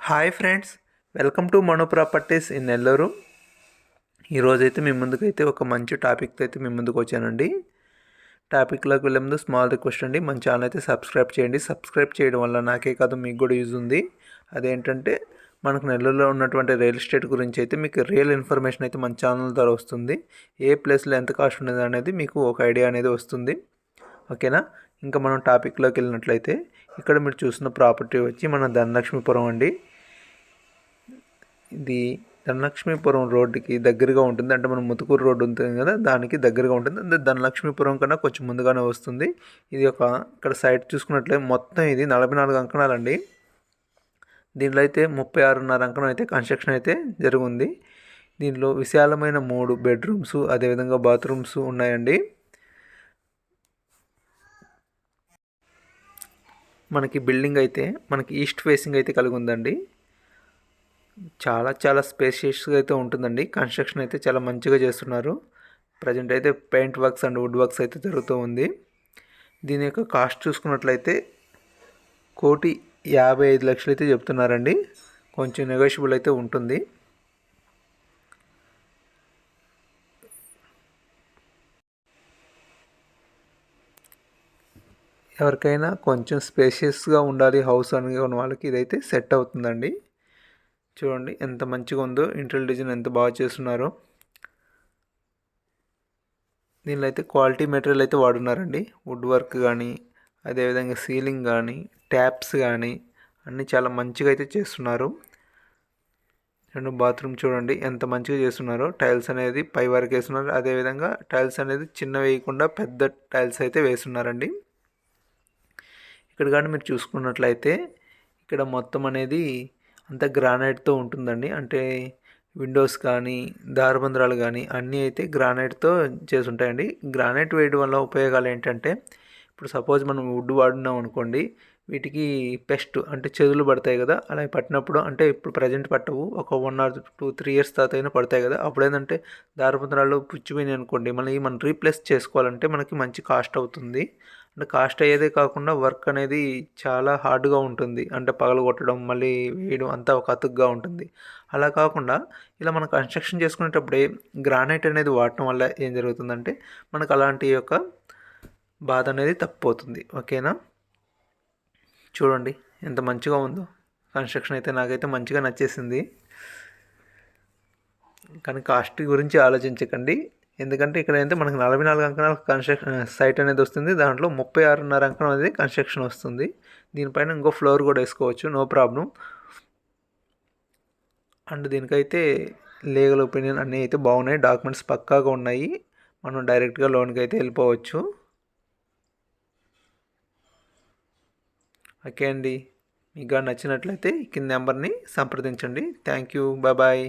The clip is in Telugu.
Hi friends, welcome to Manu properties in Nellore. ఈరోజైతే మీ ముందుకైతే ఒక మంచి టాపిక్తో అయితే మీ ముందుకు వచ్చానండి. టాపిక్లోకి వెళ్ళే ముందు స్మాల్ రిక్వెస్ట్ అండి, మన ఛానల్ అయితే సబ్స్క్రైబ్ చేయండి. సబ్స్క్రైబ్ చేయడం వల్ల నాకే కాదు మీకు కూడా యూజ్ ఉంది. అదేంటంటే మనకు నెల్లూరులో ఉన్నటువంటి రియల్ ఎస్టేట్ గురించి అయితే మీకు రియల్ ఇన్ఫర్మేషన్ అయితే మన ఛానల్ ద్వారా వస్తుంది. ఏ ప్లేస్లో ఎంత కాస్ట్ ఉన్నది అనేది మీకు ఒక ఐడియా అనేది వస్తుంది. ఓకేనా? ఇంకా మనం టాపిక్లోకి వెళ్ళినట్లయితే ఇక్కడ మీరు చూసిన ప్రాపర్టీ వచ్చి మన ధనలక్ష్మీపురం అండి. ఇది ధనలక్ష్మీపురం రోడ్డుకి దగ్గరగా ఉంటుంది. అంటే మనం ముతుకూరు రోడ్డు ఉంటుంది కదా, దానికి దగ్గరగా ఉంటుంది. అంటే ధనలక్ష్మీపురం కన్నా కొంచెం ముందుగానే వస్తుంది. ఇది ఇక్కడ సైట్ చూసుకున్నట్లయితే మొత్తం ఇది 44 అంకణాలండి. దీంట్లో అయితే 36.5 అంకణం అయితే కన్స్ట్రక్షన్ అయితే జరిగింది. దీనిలో విశాలమైన 3 బెడ్రూమ్స్ అదేవిధంగా బాత్రూమ్స్ ఉన్నాయండి. మనకి బిల్డింగ్ అయితే మనకి ఈస్ట్ ఫేసింగ్ అయితే కలిగి ఉందండి. చాలా స్పేషియస్గా అయితే ఉంటుందండి. కన్స్ట్రక్షన్ అయితే చాలా మంచిగా చేస్తున్నారు. ప్రజెంట్ అయితే paint works and wood works అయితే జరుగుతూ ఉంది. దీని యొక్క కాస్ట్ చూసుకున్నట్లయితే 1,55,00,000 అయితే చెప్తున్నారండి. కొంచెం నెగోషియబుల్ అయితే ఉంటుంది. ఎవరికైనా కొంచెం స్పేషియస్గా ఉండాలి హౌస్ అని ఉన్న వాళ్ళకి ఇదైతే సెట్ అవుతుందండి. చూడండి ఎంత మంచిగా ఉందో, ఇంటీరియర్ డిజైన్ ఎంత బాగా చేస్తున్నారో. దీనిలో అయితే క్వాలిటీ మెటీరియల్ అయితే వాడున్నారండి. వుడ్ వర్క్ కానీ అదేవిధంగా సీలింగ్ కానీ ట్యాప్స్ కానీ అన్నీ చాలా మంచిగా అయితే చేస్తున్నారు. రెండు బాత్రూమ్ చూడండి ఎంత మంచిగా చేస్తున్నారో. టైల్స్ అనేది పై వరకు వేస్తున్నారు. అదేవిధంగా టైల్స్ అనేది చిన్న వేయకుండా పెద్ద టైల్స్ అయితే వేస్తున్నారండి. ఇక్కడ కానీ మీరు చూసుకున్నట్లయితే ఇక్కడ మొత్తం అనేది అంతా గ్రానైట్తో ఉంటుందండి. అంటే విండోస్ కానీ దారబంధరాలు కానీ అన్నీ అయితే గ్రానైట్తో చేసి ఉంటాయండి. గ్రానైట్ వేయడం వల్ల ఉపయోగాలు ఏంటంటే, ఇప్పుడు సపోజ్ మనం వుడ్ వాడినాం అనుకోండి, వీటికి పెస్ట్ అంటే చెదులు పడతాయి కదా. అలా పట్టినప్పుడు అంటే ఇప్పుడు ప్రజెంట్ పట్టవు, ఒక 1 or 2-3 years తర్వాత అయినా పడతాయి కదా. అప్పుడు ఏంటంటే దారబంధరాలు పుచ్చిపోయినాయి అనుకోండి, మళ్ళీ మనం రీప్లేస్ చేసుకోవాలంటే మనకి మంచి కాస్ట్ అవుతుంది. అంటే కాస్ట్ అయ్యేదే కాకుండా వర్క్ అనేది చాలా హార్డ్గా ఉంటుంది. అంటే పగలగొట్టడం మళ్ళీ వేయడం అంతా ఒక అతుగ్గా ఉంటుంది. అలా కాకుండా ఇలా మనం కన్స్ట్రక్షన్ చేసుకునేటప్పుడే గ్రానైట్ అనేది వాడటం వల్ల ఏం జరుగుతుందంటే మనకు అలాంటి యొక్క బాధ అనేది తప్పిపోతుంది. ఓకేనా? చూడండి ఎంత మంచిగా ఉందో కన్స్ట్రక్షన్ అయితే. నాకైతే మంచిగా నచ్చేసింది. కానీ కాస్ట్ గురించి ఆలోచించకండి. ఎందుకంటే ఇక్కడ అయితే మనకు 44 అంకణాల కన్స్ట్రక్షన్ సైట్ అనేది వస్తుంది. దాంట్లో 36.5 అంకణం అనేది కన్స్ట్రక్షన్ వస్తుంది. దీనిపైన ఇంకో ఫ్లోర్ కూడా వేసుకోవచ్చు, నో ప్రాబ్లం. అండ్ దీనికైతే లీగల్ ఒపీనియన్ అన్నీ అయితే బాగున్నాయి. డాక్యుమెంట్స్ పక్కాగా ఉన్నాయి. మనం డైరెక్ట్గా లోన్కి అయితే వెళ్ళిపోవచ్చు. ఓకే అండి, మీకు నచ్చినట్లయితే కింద నెంబర్ని సంప్రదించండి. Thank you, bye.